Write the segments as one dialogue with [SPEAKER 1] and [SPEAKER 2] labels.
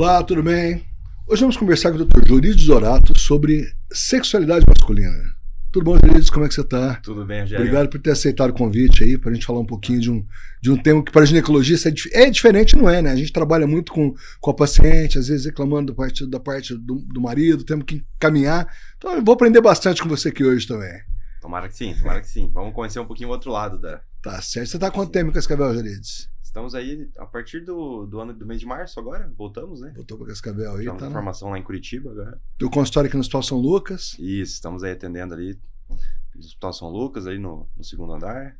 [SPEAKER 1] Olá, tudo bem? Hoje vamos conversar com o Dr. Jorides Zorato sobre sexualidade masculina. Tudo bom, Jorides? Como é que você está?
[SPEAKER 2] Tudo bem, Rogério.
[SPEAKER 1] Obrigado por ter aceitado o convite aí, para a gente falar um pouquinho de um tema que para ginecologista é diferente, não é, né? A gente trabalha muito com a paciente, às vezes reclamando da parte do marido, temos que encaminhar. Então eu vou aprender bastante com você aqui hoje também.
[SPEAKER 2] Tomara que sim, tomara que sim. Vamos conhecer um pouquinho o outro lado da...
[SPEAKER 1] Tá certo. Você está há quanto tempo em Cascavel, Jorides?
[SPEAKER 2] Estamos aí a partir do mês de março agora, voltamos, né?
[SPEAKER 1] Voltou para Cascavel aí,
[SPEAKER 2] Estamos
[SPEAKER 1] tá?
[SPEAKER 2] em formação lá em Curitiba agora.
[SPEAKER 1] Teu consultório aqui no Hospital São Lucas.
[SPEAKER 2] Isso, estamos aí atendendo ali no Hospital São Lucas, ali no segundo andar.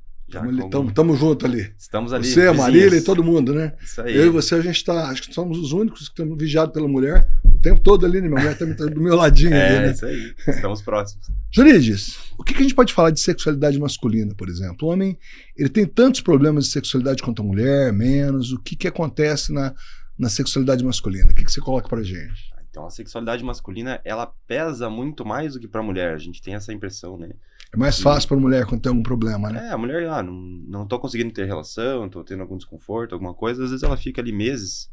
[SPEAKER 1] Tamo junto ali.
[SPEAKER 2] Estamos ali.
[SPEAKER 1] Você, a Marília e todo mundo, né?
[SPEAKER 2] Isso aí.
[SPEAKER 1] Eu e você, a gente tá. Acho que somos os únicos que estamos vigiados pela mulher o tempo todo ali, né? Minha mulher também tá do meu ladinho ali, né?
[SPEAKER 2] É, isso aí. Estamos próximos.
[SPEAKER 1] Jorides, o que a gente pode falar de sexualidade masculina, por exemplo? O homem, ele tem tantos problemas de sexualidade quanto a mulher, menos. O que acontece na sexualidade masculina? O que você coloca pra gente?
[SPEAKER 2] Então, a sexualidade masculina, ela pesa muito mais do que pra mulher. A gente tem essa impressão, né?
[SPEAKER 1] É mais fácil pra mulher quando tem algum problema, né?
[SPEAKER 2] A mulher, não tô conseguindo ter relação, tô tendo algum desconforto, alguma coisa. Às vezes ela fica ali meses,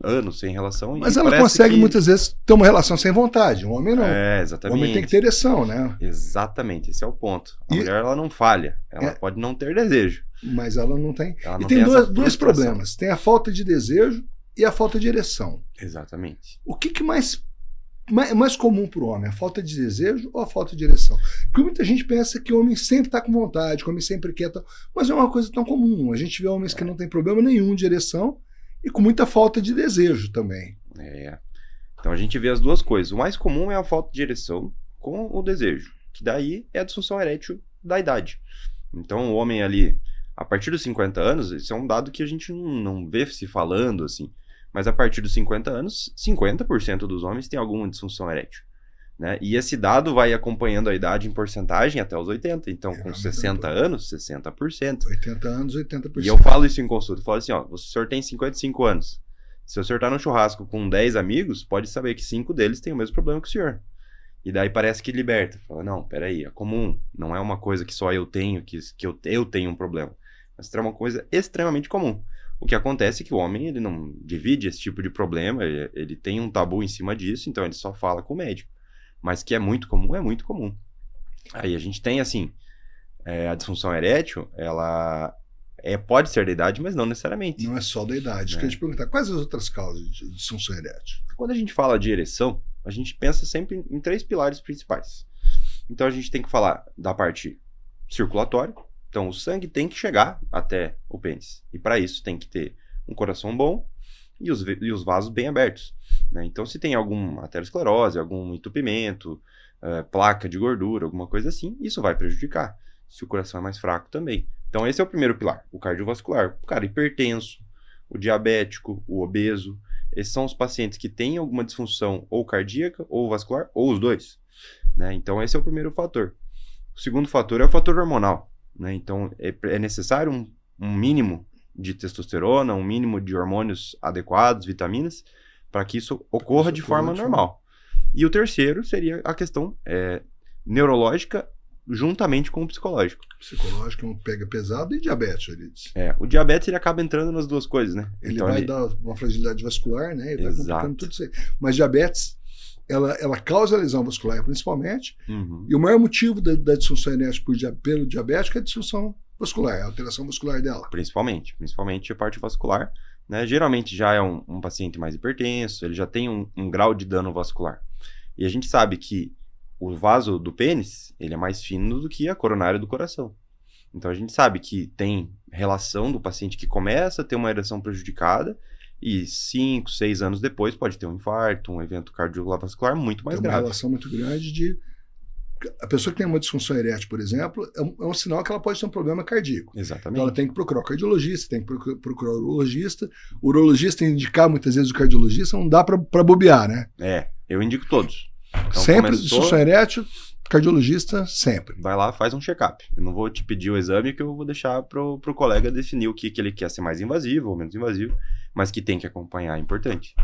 [SPEAKER 2] anos sem relação.
[SPEAKER 1] Mas ela consegue muitas vezes ter uma relação sem vontade. O homem não.
[SPEAKER 2] É, exatamente.
[SPEAKER 1] O homem tem que ter ereção, né?
[SPEAKER 2] Exatamente, esse é o ponto. A mulher, ela não falha. Ela pode não ter desejo.
[SPEAKER 1] Mas ela não tem.
[SPEAKER 2] Ela não
[SPEAKER 1] e tem dois
[SPEAKER 2] frustração.
[SPEAKER 1] problemas. Tem a falta de desejo e a falta de ereção.
[SPEAKER 2] Exatamente.
[SPEAKER 1] O que é mais comum para o homem? A falta de desejo ou a falta de ereção? Porque muita gente pensa que o homem sempre está com vontade, que o homem sempre quer, mas não é uma coisa tão comum. A gente vê homens que não tem problema nenhum de ereção e com muita falta de desejo também.
[SPEAKER 2] Então a gente vê as duas coisas. O mais comum é a falta de ereção com o desejo, que daí é a disfunção erétil da idade. Então o homem ali, a partir dos 50 anos, isso é um dado que a gente não vê se falando assim, mas a partir dos 50 anos, 50% dos homens têm alguma disfunção erétil, né? E esse dado vai acompanhando a idade em porcentagem até os 80. Então, com 60 anos, 60%.
[SPEAKER 1] 80 anos, 80%.
[SPEAKER 2] E eu falo isso em consulta. Eu falo assim, o senhor tem 55 anos. Se o senhor tá no churrasco com 10 amigos, pode saber que 5 deles têm o mesmo problema que o senhor. E daí parece que liberta. Fala, não, peraí, é comum. Não é uma coisa que só eu tenho, que eu tenho um problema. Mas é uma coisa extremamente comum. O que acontece é que o homem, ele não divide esse tipo de problema, ele tem um tabu em cima disso, então ele só fala com o médico. Mas que é muito comum, é muito comum. Aí a gente tem, assim, a disfunção erétil, ela pode ser da idade, mas não necessariamente.
[SPEAKER 1] Não é só da idade. Queria te perguntar, quais as outras causas de disfunção erétil?
[SPEAKER 2] Quando a gente fala de ereção, a gente pensa sempre em 3 pilares principais. Então a gente tem que falar da parte circulatória. Então, o sangue tem que chegar até o pênis. E para isso tem que ter um coração bom e os vasos bem abertos, né? Então, se tem alguma aterosclerose, algum entupimento, placa de gordura, alguma coisa assim, isso vai prejudicar. Se o coração é mais fraco também. Então, esse é o primeiro pilar, o cardiovascular. O cara hipertenso, o diabético, o obeso. Esses são os pacientes que têm alguma disfunção ou cardíaca, ou vascular, ou os dois, né? Então, esse é o primeiro fator. O segundo fator é o fator hormonal. Né? Então, é necessário um mínimo de testosterona, um mínimo de hormônios adequados, vitaminas, para que isso ocorra de forma normal. E o terceiro seria a questão neurológica juntamente com o psicológico.
[SPEAKER 1] Psicológico pega pesado e diabetes, Jorides.
[SPEAKER 2] O diabetes ele acaba entrando nas duas coisas, né?
[SPEAKER 1] Ele
[SPEAKER 2] então,
[SPEAKER 1] vai dar uma fragilidade vascular, né? Ele vai complicando tudo isso aí. Mas diabetes, ela causa lesão vascular principalmente, e o maior motivo da disfunção erétil pelo diabético é a disfunção vascular, a alteração vascular dela.
[SPEAKER 2] Principalmente a parte vascular, né? Geralmente já é um paciente mais hipertenso, ele já tem um grau de dano vascular. E a gente sabe que o vaso do pênis, ele é mais fino do que a coronária do coração. Então a gente sabe que tem relação do paciente que começa a ter uma ereção prejudicada e 5, 6 anos depois pode ter um infarto, um evento cardiovascular muito mais grave.
[SPEAKER 1] Tem uma relação muito grande de... A pessoa que tem uma disfunção erétil, por exemplo, é um sinal que ela pode ter um problema cardíaco.
[SPEAKER 2] Exatamente.
[SPEAKER 1] Então ela tem que procurar o cardiologista, tem que procurar o urologista. O urologista indicar muitas vezes o cardiologista, não dá para bobear, né?
[SPEAKER 2] Eu indico todos. Então,
[SPEAKER 1] sempre disfunção erétil, cardiologista, sempre.
[SPEAKER 2] Vai lá, faz um check-up. Eu não vou te pedir o exame que eu vou deixar pro colega definir o que ele quer ser mais invasivo ou menos invasivo, mas que tem que acompanhar, é importante.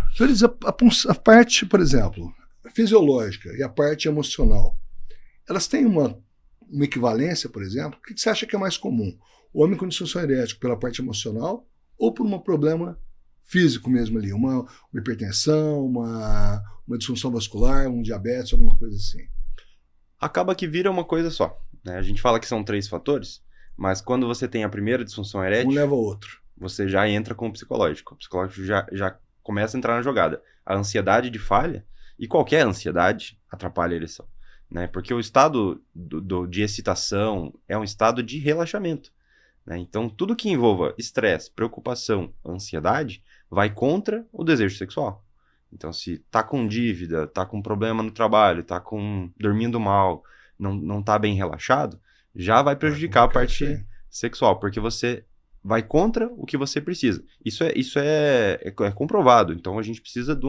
[SPEAKER 1] A parte, por exemplo, fisiológica e a parte emocional, elas têm uma equivalência, por exemplo? O que você acha que é mais comum? O homem com disfunção erétil pela parte emocional ou por um problema físico mesmo ali, uma hipertensão, uma disfunção vascular, um diabetes, alguma coisa assim.
[SPEAKER 2] Acaba que vira uma coisa só, né? A gente fala que são 3 fatores, mas quando você tem a primeira disfunção erétil,
[SPEAKER 1] Um leva ao outro.
[SPEAKER 2] você já entra com o psicológico. O psicológico já começa a entrar na jogada. A ansiedade de falha, e qualquer ansiedade, atrapalha a ereção, né? Porque o estado de excitação é um estado de relaxamento, né? Então, tudo que envolva estresse, preocupação, ansiedade, vai contra o desejo sexual. Então, se tá com dívida, tá com problema no trabalho, tá dormindo mal, não tá bem relaxado, já vai prejudicar a parte sexual, porque você vai contra o que você precisa. Isso é comprovado. Então, a gente precisa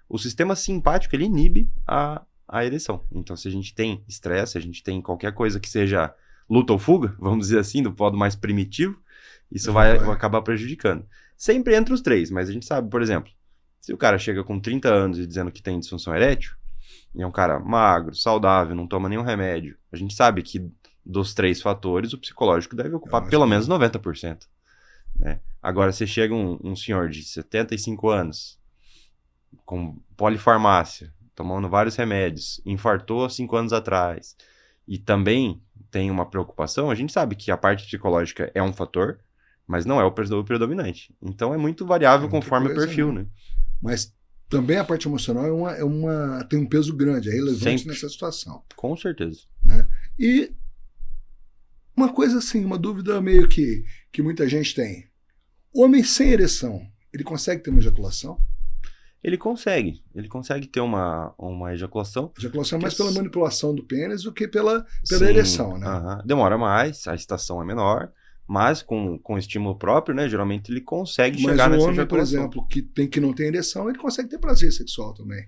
[SPEAKER 2] o sistema simpático, ele inibe a ereção. Então, se a gente tem estresse, a gente tem qualquer coisa que seja luta ou fuga, vamos dizer assim, do modo mais primitivo, isso vai acabar prejudicando. Sempre entre os 3, mas a gente sabe, por exemplo, se o cara chega com 30 anos e dizendo que tem disfunção erétil, e é um cara magro, saudável, não toma nenhum remédio, a gente sabe que dos 3 fatores, o psicológico deve ocupar pelo menos 90%. Né? Agora, se chega um senhor de 75 anos, com polifarmácia, tomando vários remédios, infartou há 5 anos atrás, e também tem uma preocupação, a gente sabe que a parte psicológica é um fator, mas não é o predominante. Então, é muito variável conforme o perfil, né?
[SPEAKER 1] Mas também a parte emocional tem um peso grande, é relevante
[SPEAKER 2] Sempre.
[SPEAKER 1] nessa situação.
[SPEAKER 2] Com certeza.
[SPEAKER 1] Né? E uma coisa assim, uma dúvida meio que muita gente tem. O homem sem ereção, ele consegue ter uma ejaculação?
[SPEAKER 2] Ele consegue ter uma ejaculação.
[SPEAKER 1] Ejaculação é mais pela manipulação do pênis do que pela ereção, né?
[SPEAKER 2] Demora mais, a excitação é menor, mas com estímulo próprio, né? Geralmente ele consegue chegar nessa
[SPEAKER 1] homem,
[SPEAKER 2] ejaculação.
[SPEAKER 1] Por exemplo, que não tem ereção, ele consegue ter prazer sexual também.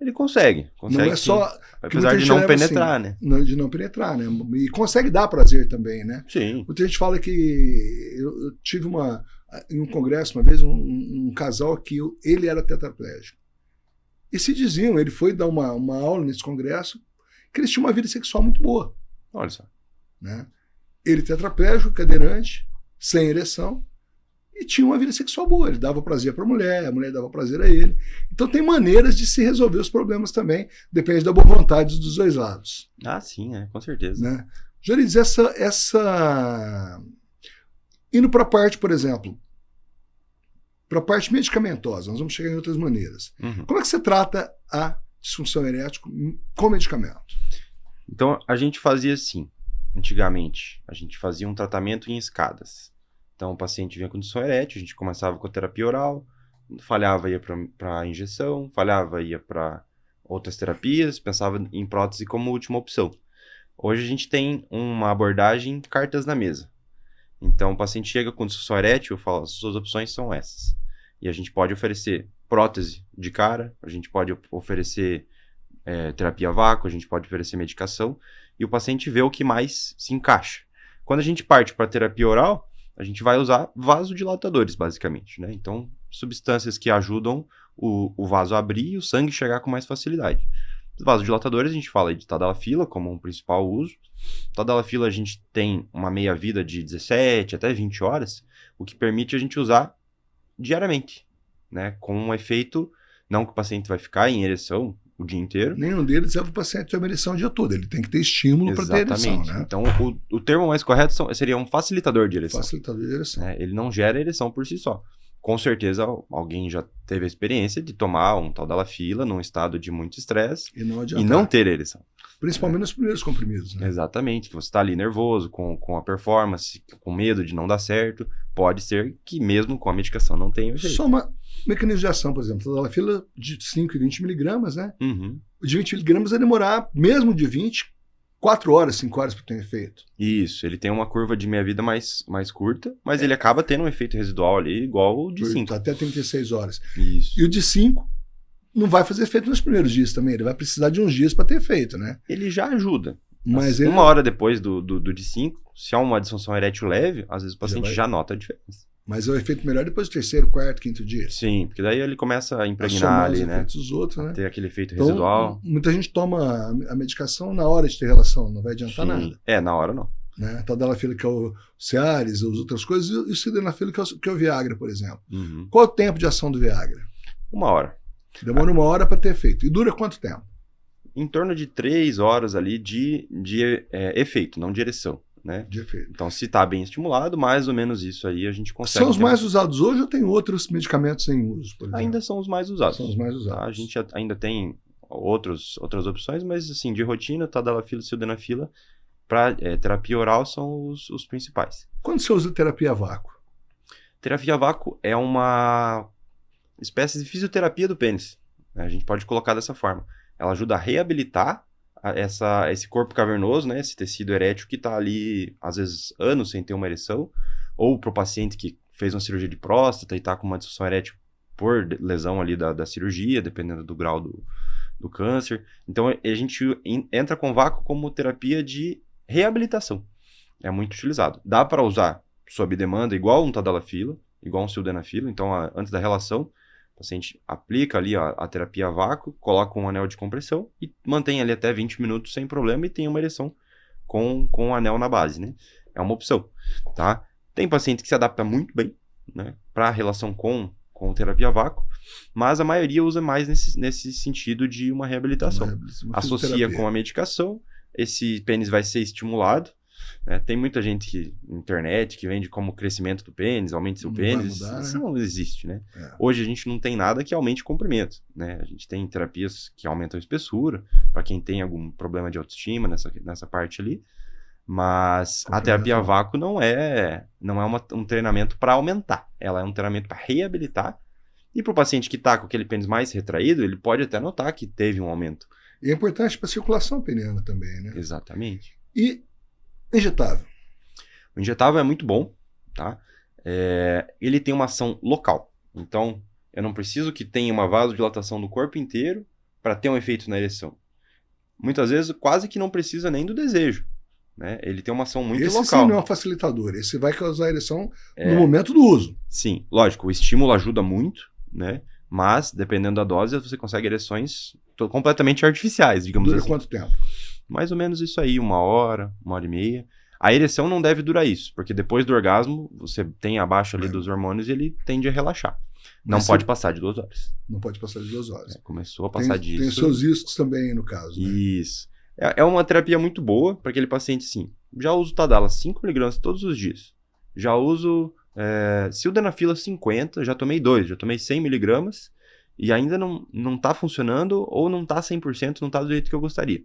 [SPEAKER 2] Ele consegue
[SPEAKER 1] não é só,
[SPEAKER 2] apesar de não penetrar,
[SPEAKER 1] assim, né? De não penetrar, né? E consegue dar prazer também, né?
[SPEAKER 2] Sim.
[SPEAKER 1] Muita gente fala que eu tive em um congresso uma vez um casal que ele era tetraplégico. E se diziam, ele foi dar uma aula nesse congresso, que eles tinham uma vida sexual muito boa.
[SPEAKER 2] Olha só.
[SPEAKER 1] Né? Ele tetraplégico, cadeirante, sem ereção, e tinha uma vida sexual boa. Ele dava prazer para a mulher dava prazer a ele. Então tem maneiras de se resolver os problemas também, depende da boa vontade dos 2 lados.
[SPEAKER 2] Ah, sim, com certeza.
[SPEAKER 1] Né? Jorides, indo para a parte, por exemplo, para a parte medicamentosa, nós vamos chegar em outras maneiras.
[SPEAKER 2] Uhum.
[SPEAKER 1] Como é que você trata a disfunção erétil com medicamento?
[SPEAKER 2] Então, a gente fazia assim, antigamente, a gente fazia um tratamento em escadas. Então, o paciente vinha com disfunção erétil, a gente começava com a terapia oral, falhava, ia para injeção, falhava, ia para outras terapias, pensava em prótese como última opção. Hoje a gente tem uma abordagem cartas na mesa. Então, o paciente chega com disfunção erétil, eu falo, as suas opções são essas. E a gente pode oferecer prótese de cara, a gente pode oferecer terapia a vácuo, a gente pode oferecer medicação, e o paciente vê o que mais se encaixa. Quando a gente parte para a terapia oral, a gente vai usar vasodilatadores, basicamente, né? Então, substâncias que ajudam o vaso a abrir e o sangue chegar com mais facilidade. Os vasodilatadores, a gente fala de tadalafila como um principal uso. Tadalafila a gente tem uma meia-vida de 17 até 20 horas, o que permite a gente usar diariamente, né? Com um efeito, não que o paciente vai ficar em ereção o dia inteiro.
[SPEAKER 1] Nenhum deles é para o paciente ter uma ereção o dia todo, ele tem que ter estímulo para ter ereção, né?
[SPEAKER 2] Então, o termo mais correto seria um facilitador de ereção.
[SPEAKER 1] Facilitador de ereção.
[SPEAKER 2] Ele não gera ereção por si só. Com certeza, alguém já teve a experiência de tomar um tadalafila num estado de muito estresse e não ter ereção.
[SPEAKER 1] Principalmente nos primeiros comprimidos, né?
[SPEAKER 2] Exatamente. Você está ali nervoso, com a performance, com medo de não dar certo, pode ser que mesmo com a medicação não tenha efeito.
[SPEAKER 1] Só um mecanismo de ação, por exemplo, tadalafila de 5 e 20 miligramas, né?
[SPEAKER 2] Uhum.
[SPEAKER 1] O de 20 miligramas vai demorar, mesmo de 20, 4 horas, 5 horas para ter efeito.
[SPEAKER 2] Isso, ele tem uma curva de meia-vida mais curta, mas ele acaba tendo um efeito residual ali igual o de 5.
[SPEAKER 1] Até 36 horas.
[SPEAKER 2] Isso.
[SPEAKER 1] E o de 5 não vai fazer efeito nos primeiros dias também, ele vai precisar de uns dias para ter efeito, né?
[SPEAKER 2] Ele já ajuda.
[SPEAKER 1] Mas
[SPEAKER 2] uma hora depois do de 5, se há uma disfunção erétil leve, às vezes o paciente já nota a diferença.
[SPEAKER 1] Mas é o efeito melhor depois do 3º, 4º, 5º dia.
[SPEAKER 2] Sim, porque daí ele começa a impregnar ali, né?
[SPEAKER 1] Os outros, né?
[SPEAKER 2] Ter aquele efeito residual.
[SPEAKER 1] Muita gente toma a medicação na hora de ter relação, não vai adiantar nada.
[SPEAKER 2] Na hora não.
[SPEAKER 1] né? Tadalafila, que é o Cialis, as outras coisas, e o sildenafila, que é o Viagra, por exemplo. Qual é o tempo de ação do Viagra?
[SPEAKER 2] 1 hora.
[SPEAKER 1] Demora 1 hora para ter efeito. E dura quanto tempo?
[SPEAKER 2] Em torno de 3 horas ali de efeito, não de ereção, né?
[SPEAKER 1] De efeito.
[SPEAKER 2] Então, se está bem estimulado, mais ou menos isso aí a gente consegue...
[SPEAKER 1] São os mais usados hoje ou tem outros medicamentos em uso, por exemplo?
[SPEAKER 2] Ainda são os mais usados.
[SPEAKER 1] São os mais
[SPEAKER 2] Tá?
[SPEAKER 1] usados.
[SPEAKER 2] A gente ainda tem outras opções, mas assim, de rotina, tadalafila e sildenafila, para terapia oral são os principais.
[SPEAKER 1] Quando você usa terapia a vácuo?
[SPEAKER 2] Terapia a vácuo é uma espécie de fisioterapia do pênis. Né? A gente pode colocar dessa forma. Ela ajuda a reabilitar esse corpo cavernoso, né? Esse tecido erétil que está ali, às vezes, anos sem ter uma ereção, ou para o paciente que fez uma cirurgia de próstata e está com uma disfunção erétil por lesão ali da cirurgia, dependendo do grau do câncer. Então, a gente entra com vácuo como terapia de reabilitação. É muito utilizado. Dá para usar sob demanda, igual um tadalafila, igual um sildenafila. Então, antes da relação, o paciente aplica ali a terapia a vácuo, coloca um anel de compressão e mantém ali até 20 minutos sem problema e tem uma ereção com o anel na base, né? É uma opção, tá? Tem paciente que se adapta muito bem, né, para a relação com terapia a vácuo, mas a maioria usa mais nesse sentido de uma reabilitação. Associa com a medicação, esse pênis vai ser estimulado. Tem muita gente na internet que vende como crescimento do pênis, aumente seu pênis.
[SPEAKER 1] Mudar,
[SPEAKER 2] isso não existe, né?
[SPEAKER 1] É.
[SPEAKER 2] Hoje a gente não tem nada que aumente o comprimento, né? A gente tem terapias que aumentam a espessura, para quem tem algum problema de autoestima nessa parte ali. Mas a terapia a vácuo não é um treinamento para aumentar. Ela é um treinamento para reabilitar. E para o paciente que está com aquele pênis mais retraído, ele pode até notar que teve um aumento.
[SPEAKER 1] E é importante para a circulação peniana também, né?
[SPEAKER 2] Exatamente.
[SPEAKER 1] E injetável?
[SPEAKER 2] O injetável é muito bom, tá? Ele tem uma ação local. Então, eu não preciso que tenha uma vasodilatação do corpo inteiro para ter um efeito na ereção. Muitas vezes, quase que não precisa nem do desejo. Né? Ele tem uma ação muito local.
[SPEAKER 1] Esse sim não é um facilitador. Esse vai causar ereção no momento do uso.
[SPEAKER 2] Sim, lógico. O estímulo ajuda muito, né? Mas, dependendo da dose, você consegue ereções completamente artificiais, digamos assim.
[SPEAKER 1] Dura quanto tempo?
[SPEAKER 2] Mais ou menos isso aí, 1 hora, 1h30. A ereção não deve durar isso, porque depois do orgasmo, você tem abaixo ali dos hormônios e ele tende a relaxar. Não pode passar de 2 horas.
[SPEAKER 1] Não pode passar de 2 horas.
[SPEAKER 2] Começou a passar disso.
[SPEAKER 1] Tem os seus riscos também, no caso. Né?
[SPEAKER 2] Isso. É uma terapia muito boa para aquele paciente, sim. Já uso Tadala 5mg todos os dias. Já uso sildenafila 50, já tomei 2, já tomei 100mg e ainda não tá funcionando ou não tá 100%, não tá do jeito que eu gostaria.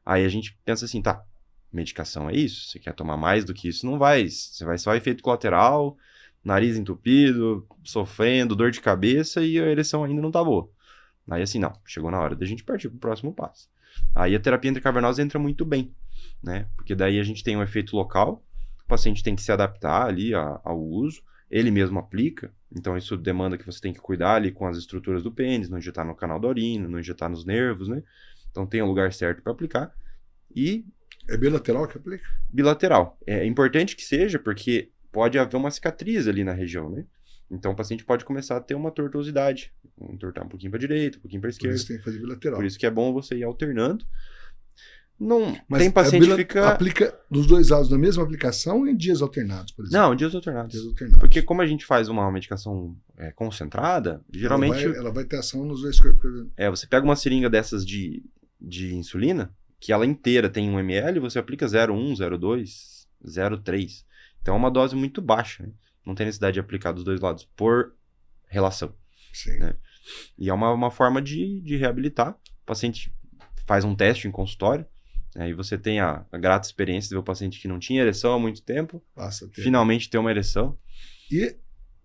[SPEAKER 2] Aí a gente pensa assim, tá, medicação é isso, você quer tomar mais do que isso, não vai. Você vai só efeito colateral, nariz entupido, sofrendo, dor de cabeça e a ereção ainda não tá boa. Aí assim, não, chegou na hora da gente partir pro próximo passo. Aí a terapia intracavernosa entra muito bem, né? Porque daí a gente tem um efeito local, o paciente tem que se adaptar ali ao uso, ele mesmo aplica, então isso demanda que você tem que cuidar ali com as estruturas do pênis, não injetar no canal da urina, não injetar nos nervos, né? Então tem um lugar certo para aplicar. E...
[SPEAKER 1] É bilateral que aplica?
[SPEAKER 2] Bilateral. É importante que seja, porque pode haver uma cicatriz ali na região, né? Então o paciente pode começar a ter uma tortuosidade, entortar um pouquinho para a direita, um pouquinho para a esquerda.
[SPEAKER 1] Por isso tem que fazer bilateral.
[SPEAKER 2] Por isso que é bom você ir alternando. Não,
[SPEAKER 1] mas
[SPEAKER 2] tem paciente que fica...
[SPEAKER 1] aplica dos dois lados na mesma aplicação ou em dias alternados, por exemplo?
[SPEAKER 2] Não, em dias alternados.
[SPEAKER 1] Dias alternados.
[SPEAKER 2] Porque como a gente faz uma medicação concentrada, geralmente...
[SPEAKER 1] Ela vai ter ação nos dois corpos.
[SPEAKER 2] Você pega uma seringa dessas de insulina, que ela inteira tem 1 ml, você aplica 0,1, 0,2, 0,3. Então é uma dose muito baixa, né? Não tem necessidade de aplicar dos dois lados por relação.
[SPEAKER 1] Sim.
[SPEAKER 2] Né? E é uma forma de reabilitar. O paciente faz um teste em consultório, aí você tem a grata experiência de ver o paciente que não tinha ereção há muito tempo, finalmente ter uma ereção.
[SPEAKER 1] E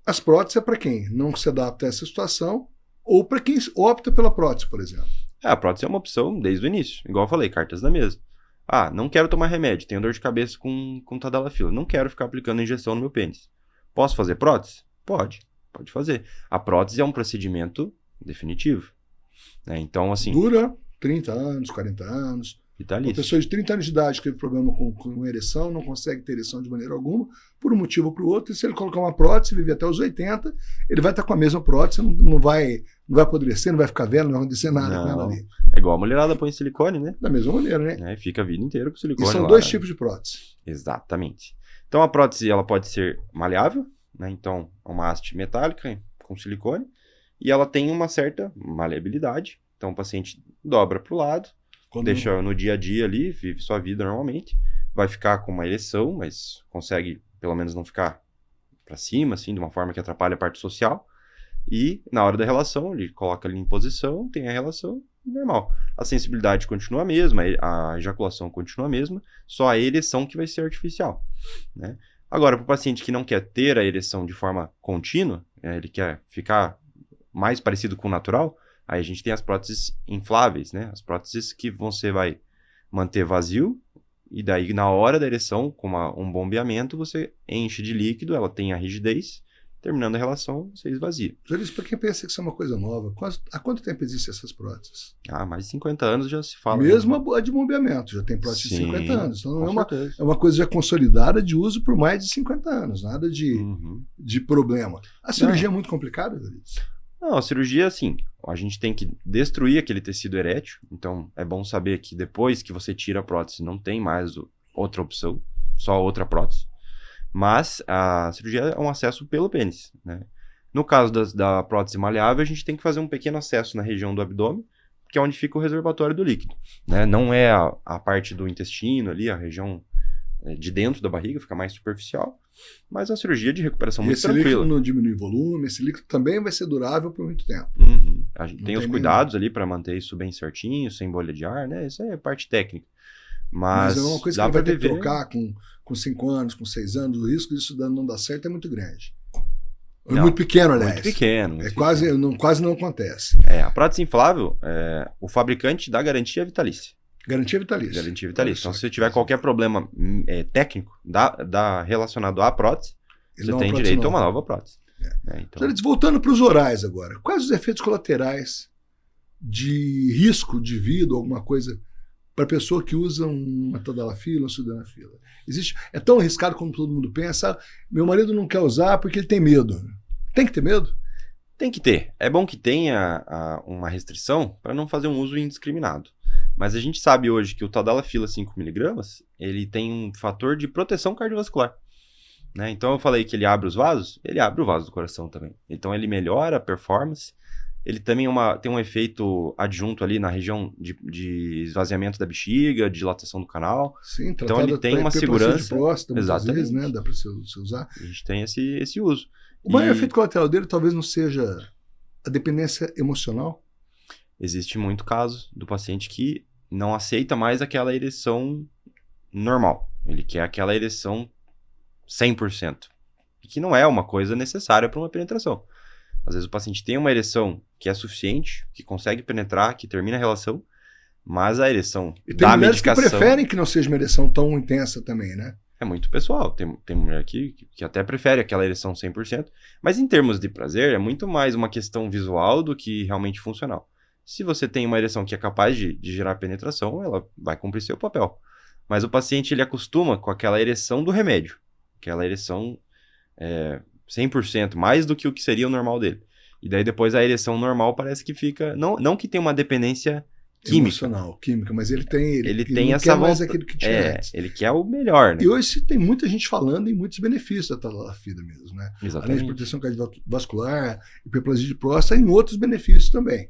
[SPEAKER 1] as próteses é para quem não se adapta a essa situação ou para quem opta pela prótese, por exemplo.
[SPEAKER 2] A prótese é uma opção desde o início, igual eu falei, cartas na mesa. Não quero tomar remédio, tenho dor de cabeça com tadalafila, não quero ficar aplicando injeção no meu pênis. Posso fazer prótese? Pode fazer. A prótese é um procedimento definitivo. Né? Então, assim...
[SPEAKER 1] Dura 30 anos, 40 anos.
[SPEAKER 2] Vitalício.
[SPEAKER 1] Uma pessoa de 30 anos de idade que teve problema com ereção, não consegue ter ereção de maneira alguma, por um motivo ou por outro, e se ele colocar uma prótese, viver até os 80, ele vai estar com a mesma prótese, não vai apodrecer, não vai ficar velho, não vai acontecer nada com ela ali.
[SPEAKER 2] igual a mulherada põe silicone, né?
[SPEAKER 1] Da mesma maneira, né?
[SPEAKER 2] E fica a vida inteira com
[SPEAKER 1] E
[SPEAKER 2] silicone
[SPEAKER 1] são
[SPEAKER 2] lá.
[SPEAKER 1] dois tipos de prótese.
[SPEAKER 2] Exatamente. Então a prótese ela pode ser maleável, né? Então é uma haste metálica com silicone e ela tem uma certa maleabilidade. Então o paciente dobra para o lado, deixa no dia a dia ali, vive sua vida normalmente, vai ficar com uma ereção, mas consegue pelo menos não ficar para cima, assim, de uma forma que atrapalha a parte social. E na hora da relação, ele coloca ali em posição, tem a relação normal. A sensibilidade continua a mesma, a ejaculação continua a mesma, só a ereção que vai ser artificial, né? Agora, para o paciente que não quer ter a ereção de forma contínua, ele quer ficar mais parecido com o natural, aí a gente tem as próteses infláveis, né? As próteses que você vai manter vazio, e daí na hora da ereção, com um bombeamento, você enche de líquido, ela tem a rigidez, terminando a relação, você esvazia.
[SPEAKER 1] Isso para quem pensa que isso é uma coisa nova, há quanto tempo existem essas próteses?
[SPEAKER 2] Mais de 50 anos já se fala.
[SPEAKER 1] Mesmo a de bombeamento, já tem prótese de 50 anos. Então
[SPEAKER 2] é
[SPEAKER 1] uma coisa já consolidada de uso por mais de 50 anos, nada de problema. A cirurgia é muito complicada, Luiz?
[SPEAKER 2] Não, a cirurgia, assim, a gente tem que destruir aquele tecido erétil, então é bom saber que depois que você tira a prótese não tem mais outra opção, só outra prótese. Mas a cirurgia é um acesso pelo pênis, né? No caso da prótese maleável, a gente tem que fazer um pequeno acesso na região do abdômen, que é onde fica o reservatório do líquido, né? Não é a parte do intestino ali, a região de dentro da barriga, fica mais superficial, mas é uma cirurgia de recuperação muito tranquila.
[SPEAKER 1] Esse líquido não diminui volume, esse líquido também vai ser durável por muito tempo.
[SPEAKER 2] A gente tem os cuidados ali para manter isso bem certinho, sem bolha de ar, né? Isso é parte técnica. Mas
[SPEAKER 1] é uma coisa que vai ter que trocar com 5 anos, com 6 anos, o risco disso não dar certo é muito grande. É muito pequeno, aliás.
[SPEAKER 2] Muito pequeno.
[SPEAKER 1] Quase não acontece.
[SPEAKER 2] A prótese inflável, o fabricante dá garantia vitalícia.
[SPEAKER 1] Garantia vitalícia.
[SPEAKER 2] Garantia vitalícia. Então, se você tiver qualquer problema técnico relacionado à prótese, você tem direito a uma nova prótese.
[SPEAKER 1] Então, voltando para os orais agora, quais os efeitos colaterais de risco de vida, alguma coisa, para pessoa que usa uma tadalafila, uma sildenafila? É tão arriscado como todo mundo pensa. Meu marido não quer usar porque ele tem medo. Tem que ter medo?
[SPEAKER 2] Tem que ter. É bom que tenha uma restrição para não fazer um uso indiscriminado. Mas a gente sabe hoje que o tadalafila 5mg, ele tem um fator de proteção cardiovascular, né? Então eu falei que ele abre os vasos, ele abre o vaso do coração também. Então ele melhora a performance. Ele também tem um efeito adjunto ali na região de esvaziamento da bexiga, dilatação do canal.
[SPEAKER 1] Sim,
[SPEAKER 2] então ele tem uma segurança.
[SPEAKER 1] De próstata,
[SPEAKER 2] exatamente.
[SPEAKER 1] Vezes, né? Dá para você usar.
[SPEAKER 2] A gente tem esse uso.
[SPEAKER 1] O maior efeito colateral dele talvez não seja a dependência emocional?
[SPEAKER 2] Existe muito caso do paciente que não aceita mais aquela ereção normal. Ele quer aquela ereção 100%. E que não é uma coisa necessária para uma penetração. Às vezes o paciente tem uma ereção que é suficiente, que consegue penetrar, que termina a relação, mas a ereção da medicação...
[SPEAKER 1] que preferem que não seja uma ereção tão intensa também, né?
[SPEAKER 2] É muito pessoal. Tem mulher que até prefere aquela ereção 100%, mas em termos de prazer, é muito mais uma questão visual do que realmente funcional. Se você tem uma ereção que é capaz de gerar penetração, ela vai cumprir seu papel. Mas o paciente, ele acostuma com aquela ereção do remédio. Aquela ereção 100%, mais do que o que seria o normal dele. E daí depois a ereção normal parece que fica... Não que tem uma dependência química.
[SPEAKER 1] Emocional, química, mas ele tem
[SPEAKER 2] essa
[SPEAKER 1] quer mais aquilo que tinha antes.
[SPEAKER 2] Ele quer o melhor, né?
[SPEAKER 1] E hoje tem muita gente falando em muitos benefícios da tadalafila mesmo, né?
[SPEAKER 2] Exatamente.
[SPEAKER 1] Além de proteção cardiovascular, hiperplasia de próstata, em outros benefícios também.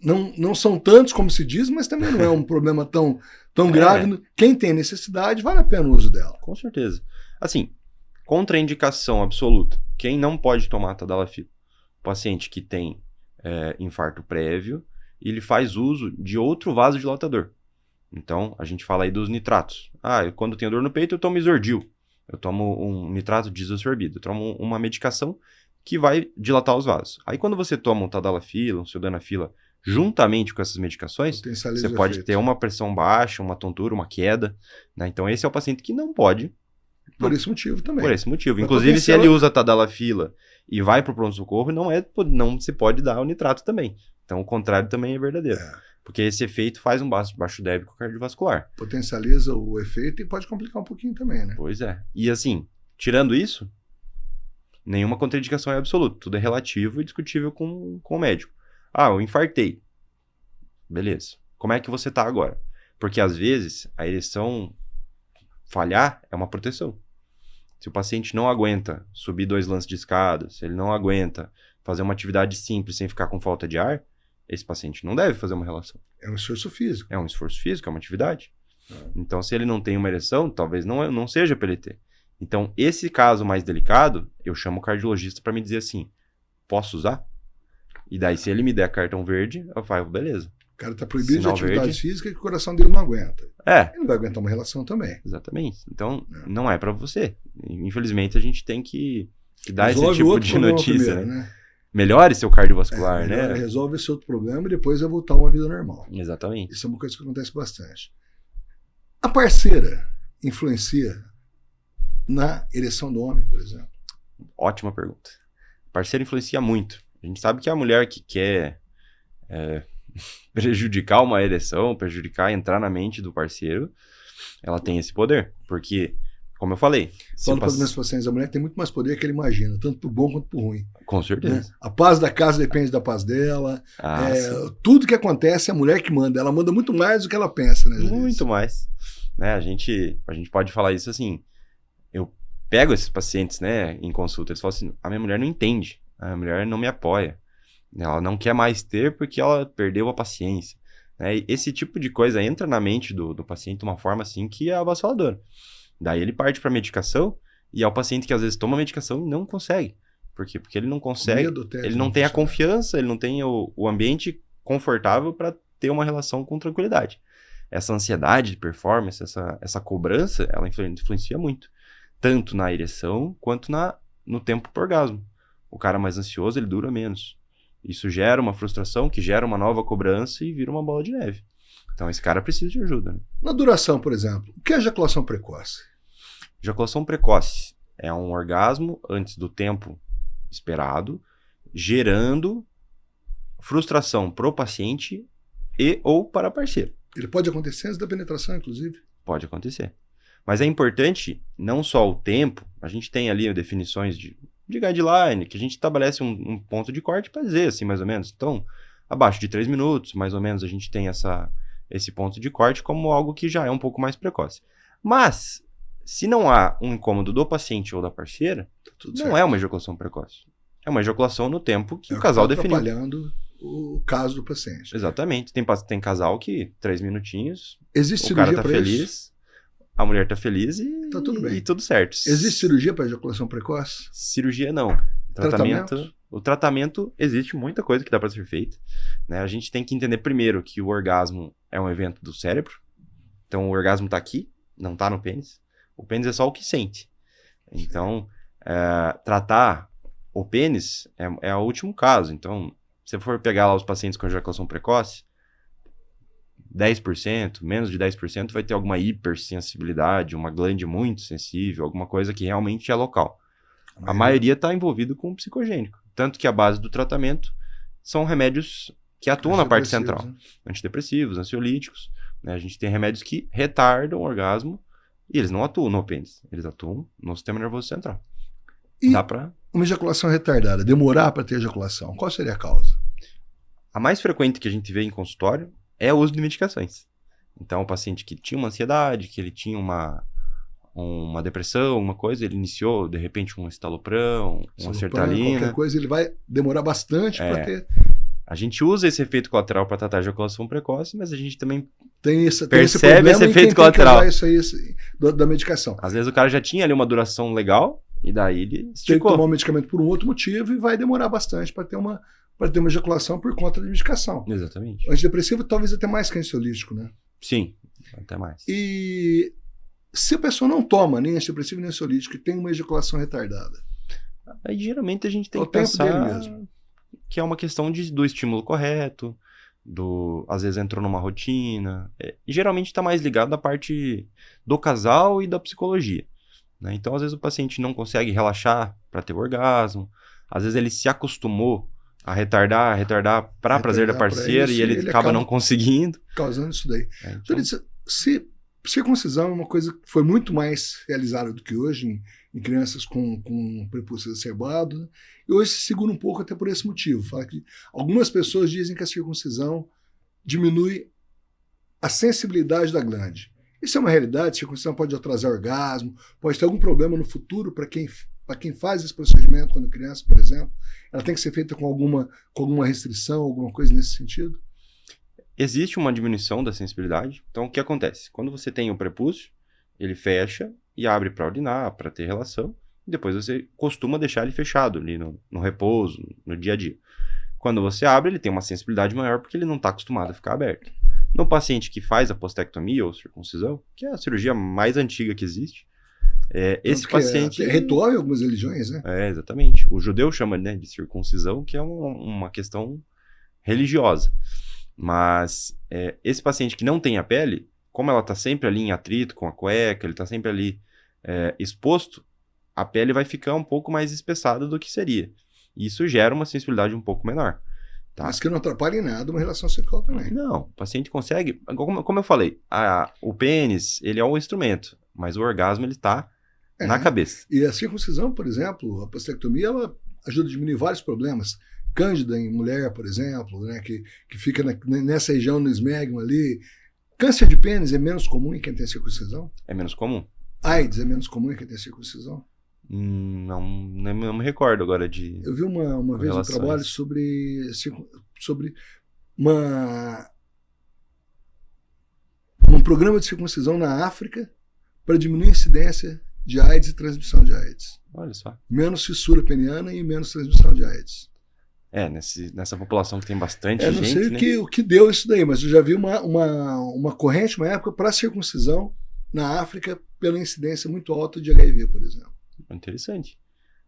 [SPEAKER 1] Não são tantos como se diz, mas também não é um problema tão grave. Quem tem necessidade, vale a pena o uso dela.
[SPEAKER 2] Com certeza. Assim, contraindicação absoluta. Quem não pode tomar tadalafila? O paciente que tem infarto prévio, ele faz uso de outro vasodilatador. Então, a gente fala aí dos nitratos. Quando eu tenho dor no peito, eu tomo Isordil. Eu tomo um nitrato de isosorbida. Eu tomo uma medicação que vai dilatar os vasos. Aí, quando você toma um tadalafila, um sildenafila, juntamente com essas medicações, você pode ter uma pressão baixa, uma tontura, uma queda, né? Então, esse é o paciente que não pode.
[SPEAKER 1] Por esse motivo também.
[SPEAKER 2] Por esse motivo. Inclusive, se ele usa tadalafila e vai para o pronto-socorro, não se pode dar o nitrato também. Então, o contrário também é verdadeiro. Porque esse efeito faz um baixo débito cardiovascular.
[SPEAKER 1] Potencializa o efeito e pode complicar um pouquinho também, né?
[SPEAKER 2] Pois é. E assim, tirando isso, nenhuma contraindicação é absoluta. Tudo é relativo e discutível com o médico. Eu infartei. Beleza. como é que você tá agora. Porque às vezes a ereção falhar é uma proteção. Se o paciente não aguenta subir 2 lances de escada, se ele não aguenta fazer uma atividade simples sem ficar com falta de ar, esse paciente não deve fazer uma relação.
[SPEAKER 1] É um esforço físico.
[SPEAKER 2] É um esforço físico, é uma atividade. Então, se ele não tem uma ereção, talvez não seja PLT. Então, esse caso mais delicado, eu chamo o cardiologista para me dizer assim, posso usar? E daí, se ele me der cartão verde, eu falo, beleza.
[SPEAKER 1] O cara tá proibido
[SPEAKER 2] Sinal
[SPEAKER 1] de atividade
[SPEAKER 2] verde.
[SPEAKER 1] física que o coração dele não aguenta.
[SPEAKER 2] É,
[SPEAKER 1] Ele não vai aguentar uma relação também.
[SPEAKER 2] exatamente. Então, não é para você. Infelizmente, a gente tem que dar
[SPEAKER 1] Resolve
[SPEAKER 2] esse tipo
[SPEAKER 1] outro
[SPEAKER 2] de
[SPEAKER 1] problema
[SPEAKER 2] notícia,
[SPEAKER 1] primeiro,
[SPEAKER 2] né? Melhore seu cardiovascular,
[SPEAKER 1] Melhor,
[SPEAKER 2] né?
[SPEAKER 1] resolve esse outro problema e depois vai voltar a uma vida normal.
[SPEAKER 2] Exatamente.
[SPEAKER 1] Isso é uma coisa que acontece bastante. A parceira influencia na ereção do homem, por exemplo?
[SPEAKER 2] Ótima pergunta. Parceiro influencia muito. A gente sabe que a mulher que quer prejudicar uma ereção, entrar na mente do parceiro, ela tem esse poder. Porque, como eu falei...
[SPEAKER 1] Falo para os meus pacientes, a mulher tem muito mais poder que ele imagina, tanto pro bom quanto pro ruim.
[SPEAKER 2] Com certeza.
[SPEAKER 1] Né? A paz da casa depende da paz dela.
[SPEAKER 2] Sim.
[SPEAKER 1] Tudo que acontece é a mulher que manda. Ela manda muito mais do que ela pensa, né?
[SPEAKER 2] Muito mais. Né? A gente pode falar isso assim. Eu pego esses pacientes, né, em consulta, eles falam assim, a minha mulher não entende, a minha mulher não me apoia. Ela não quer mais ter porque ela perdeu a paciência. Né? E esse tipo de coisa entra na mente do paciente de uma forma assim que é avassaladora. Daí ele parte para medicação e é o paciente que às vezes toma medicação e não consegue. Por quê? Porque ele não consegue, ele não tem a confiança, ele não tem o ambiente confortável para ter uma relação com tranquilidade. Essa ansiedade de performance, essa cobrança, ela influencia muito. Tanto na ereção quanto no tempo pro orgasmo. O cara mais ansioso, ele dura menos. Isso gera uma frustração, que gera uma nova cobrança e vira uma bola de neve. Então esse cara precisa de ajuda. Né?
[SPEAKER 1] Na duração, por exemplo, o que é ejaculação precoce?
[SPEAKER 2] Ejaculação precoce é um orgasmo antes do tempo esperado, gerando frustração pro paciente e ou para parceiro.
[SPEAKER 1] Ele pode acontecer antes da penetração, inclusive?
[SPEAKER 2] Pode acontecer. Mas é importante não só o tempo, a gente tem ali definições de guideline, que a gente estabelece um ponto de corte para dizer, assim, mais ou menos. Então, abaixo de 3 minutos, mais ou menos, a gente tem esse ponto de corte como algo que já é um pouco mais precoce. Mas, se não há um incômodo do paciente ou da parceira, não é uma ejaculação precoce. É uma ejaculação no tempo que o casal definiu.
[SPEAKER 1] Atrapalhando o caso do paciente.
[SPEAKER 2] Exatamente. Tem casal que 3 minutinhos,
[SPEAKER 1] existe
[SPEAKER 2] o cara
[SPEAKER 1] cirurgia
[SPEAKER 2] tá
[SPEAKER 1] para
[SPEAKER 2] feliz,
[SPEAKER 1] isso?
[SPEAKER 2] a mulher tá feliz e
[SPEAKER 1] tá tudo bem.
[SPEAKER 2] E tudo certo.
[SPEAKER 1] Existe cirurgia para ejaculação precoce?
[SPEAKER 2] Cirurgia não. O tratamento, existe muita coisa que dá para ser feita. Né? A gente tem que entender primeiro que o orgasmo é um evento do cérebro. Então o orgasmo tá aqui, não tá no pênis. O pênis é só o que sente. Então, tratar o pênis é o último caso. Então, se for pegar lá os pacientes com ejaculação precoce, 10%, menos de 10% vai ter alguma hipersensibilidade, uma glande muito sensível, alguma coisa que realmente é local. A maioria está envolvido com psicogênico. Tanto que a base do tratamento são remédios que atuam na parte central. Né? Antidepressivos, ansiolíticos. Né? A gente tem remédios que retardam o orgasmo e eles não atuam no pênis. Eles atuam no sistema nervoso central.
[SPEAKER 1] E
[SPEAKER 2] dá pra...
[SPEAKER 1] uma ejaculação retardada, demorar para ter ejaculação, qual seria a causa?
[SPEAKER 2] A mais frequente que a gente vê em consultório é o uso de medicações. Então, o paciente que tinha uma ansiedade, que ele tinha uma depressão, uma coisa, ele iniciou, de repente, um estalopram, uma sertralina.
[SPEAKER 1] Qualquer coisa, ele vai demorar bastante para ter...
[SPEAKER 2] A gente usa esse efeito colateral para tratar a ejaculação precoce, mas a gente também
[SPEAKER 1] percebe
[SPEAKER 2] esse efeito colateral.
[SPEAKER 1] Isso aí, da medicação.
[SPEAKER 2] Às vezes o cara já tinha ali uma duração legal, e daí ele esticou.
[SPEAKER 1] Tem que tomar um medicamento por um outro motivo e vai demorar bastante para ter uma ejaculação por conta da medicação.
[SPEAKER 2] Exatamente.
[SPEAKER 1] O antidepressivo talvez até mais que ansiolítico, né?
[SPEAKER 2] Sim, até mais.
[SPEAKER 1] E se a pessoa não toma nem antidepressivo nem ansiolítico e tem uma ejaculação retardada?
[SPEAKER 2] Aí geralmente a gente tem que pensar que é uma questão do estímulo correto, às vezes entrou numa rotina. E geralmente está mais ligado à parte do casal e da psicologia. Né? Então, às vezes o paciente não consegue relaxar para ter orgasmo, às vezes ele se acostumou a retardar para prazer da parceira e ele acaba não conseguindo.
[SPEAKER 1] Causando isso daí. Então, se circuncisão é uma coisa que foi muito mais realizada do que hoje em crianças com prepúcio exacerbado, né? E hoje se segura um pouco até por esse motivo. Fala que algumas pessoas dizem que a circuncisão diminui a sensibilidade da glande. Isso é uma realidade, a circuncisão pode atrasar o orgasmo, pode ter algum problema no futuro para quem faz esse procedimento quando criança, por exemplo. Ela tem que ser feita com alguma restrição, alguma coisa nesse sentido?
[SPEAKER 2] Existe uma diminuição da sensibilidade. Então, o que acontece? Quando você tem o prepúcio, ele fecha e abre para urinar, para ter relação, e depois você costuma deixar ele fechado ali no repouso, no dia a dia. Quando você abre, ele tem uma sensibilidade maior porque ele não está acostumado a ficar aberto. No paciente que faz a postectomia ou circuncisão, que é a cirurgia mais antiga que existe, esse paciente...
[SPEAKER 1] Ritual em algumas religiões, né?
[SPEAKER 2] Exatamente. O judeu chama, né, de circuncisão, que é uma questão religiosa. Mas esse paciente que não tem a pele, como ela está sempre ali em atrito com a cueca, ele está sempre ali exposto, a pele vai ficar um pouco mais espessada do que seria. E isso gera uma sensibilidade um pouco menor. Tá?
[SPEAKER 1] Mas que não atrapalha em nada uma relação sexual também.
[SPEAKER 2] Não, o paciente consegue... Como eu falei, o pênis, ele é um instrumento, mas o orgasmo, ele está na cabeça.
[SPEAKER 1] E a circuncisão, por exemplo, a postectomia, ela ajuda a diminuir vários problemas. Cândida em mulher, por exemplo, né, que fica nessa região no esmegma ali. Câncer de pênis é menos comum em quem tem circuncisão?
[SPEAKER 2] É menos comum.
[SPEAKER 1] AIDS é menos comum em quem tem circuncisão?
[SPEAKER 2] Não me recordo agora de...
[SPEAKER 1] Eu vi uma vez um trabalho sobre um programa de circuncisão na África para diminuir a incidência de AIDS e transmissão de AIDS.
[SPEAKER 2] Olha só.
[SPEAKER 1] Menos fissura peniana e menos transmissão de AIDS.
[SPEAKER 2] Nessa população que tem bastante gente,
[SPEAKER 1] não sei
[SPEAKER 2] né?
[SPEAKER 1] o que deu isso daí, mas eu já vi uma corrente, uma época, para circuncisão na África pela incidência muito alta de HIV, por exemplo.
[SPEAKER 2] Interessante.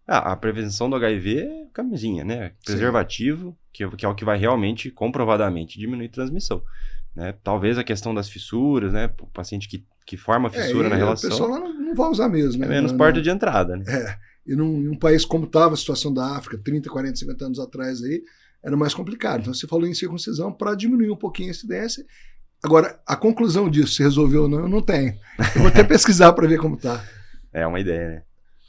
[SPEAKER 2] A prevenção do HIV é camisinha, né? Preservativo, que é o que vai realmente, comprovadamente, diminuir transmissão. Né? Talvez a questão das fissuras, né? O paciente que forma fissura na relação...
[SPEAKER 1] O pessoal lá não vai usar mesmo. Né?
[SPEAKER 2] É menos porta de entrada, né?
[SPEAKER 1] E num país como estava a situação da África, 30, 40, 50 anos atrás, aí, era mais complicado. Então você falou em circuncisão para diminuir um pouquinho a incidência. Agora, a conclusão disso, se resolveu ou não, eu não tenho. Eu vou até pesquisar para ver como está.
[SPEAKER 2] É uma ideia, né?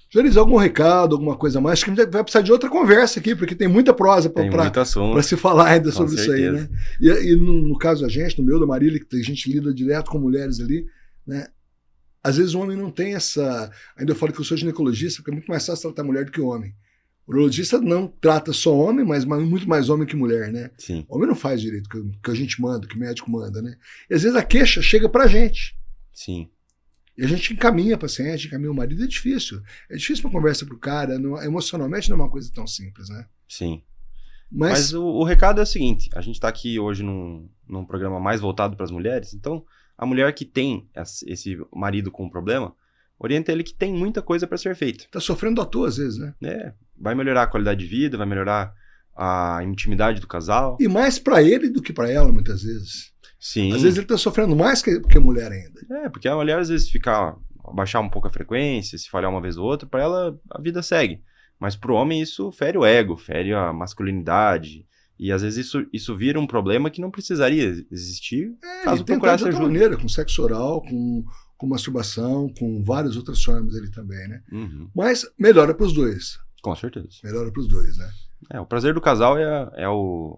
[SPEAKER 1] Joris, algum recado, alguma coisa a mais? Acho que a gente vai precisar de outra conversa aqui, porque tem muita prosa para se falar ainda sobre isso aí, né? E no caso da gente, no meu, da Marília, que a gente lida direto com mulheres ali, né? Às vezes o homem não tem essa... Ainda eu falo que eu sou ginecologista, porque é muito mais fácil tratar mulher do que homem. O urologista não trata só homem, mas muito mais homem que mulher, né?
[SPEAKER 2] Sim.
[SPEAKER 1] O homem não faz direito o que a gente manda, o que o médico manda, né? E às vezes a queixa chega pra gente.
[SPEAKER 2] Sim.
[SPEAKER 1] E a gente encaminha a paciente, encaminha o marido, é difícil. É difícil uma conversa pro cara, emocionalmente não é uma coisa tão simples, né?
[SPEAKER 2] Sim. Mas o recado é o seguinte, a gente tá aqui hoje num programa mais voltado para as mulheres, então a mulher que tem esse marido com problema, orienta ele que tem muita coisa para ser feita.
[SPEAKER 1] Tá sofrendo à toa às vezes, né?
[SPEAKER 2] Vai melhorar a qualidade de vida, vai melhorar a intimidade do casal.
[SPEAKER 1] E mais para ele do que para ela, muitas vezes.
[SPEAKER 2] Sim.
[SPEAKER 1] Às vezes ele tá sofrendo mais que a mulher ainda.
[SPEAKER 2] Porque a mulher às vezes baixar um pouco a frequência, se falhar uma vez ou outra, para ela a vida segue. Mas pro homem isso fere o ego, fere a masculinidade. E às vezes isso vira um problema que não precisaria existir caso procurasse
[SPEAKER 1] de outra maneira, com sexo oral, com masturbação, com várias outras formas ali também, né?
[SPEAKER 2] Uhum.
[SPEAKER 1] Mas melhora para os dois.
[SPEAKER 2] Com certeza.
[SPEAKER 1] Melhora para os dois, né?
[SPEAKER 2] O prazer do casal é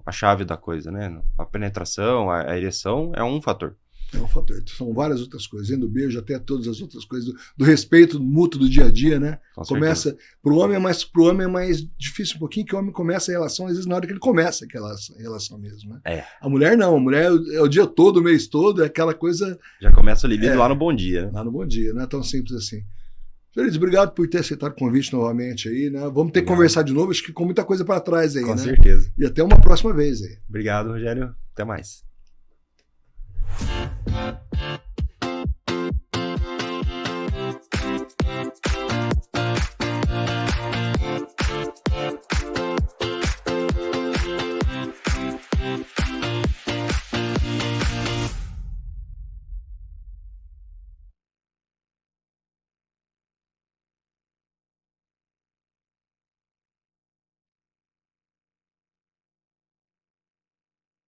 [SPEAKER 2] a chave da coisa, né? A penetração, a ereção é um fator.
[SPEAKER 1] É um fator. São várias outras coisas. Indo do beijo até todas as outras coisas. Do respeito mútuo do dia a dia, né? Começa. Pro homem é mais difícil um pouquinho, que o homem começa a relação, às vezes, na hora que ele começa aquela relação mesmo, né? A mulher não. A mulher é o dia todo, o mês todo, é aquela coisa.
[SPEAKER 2] Já começa o libido lá no bom dia, né?
[SPEAKER 1] Lá no bom dia. Não é tão simples assim. Joris, obrigado por ter aceitado o convite novamente aí, né? Vamos ter que conversar de novo, acho que com muita coisa para trás aí, né?
[SPEAKER 2] Com certeza.
[SPEAKER 1] E até uma próxima vez aí.
[SPEAKER 2] Obrigado, Rogério. Até mais.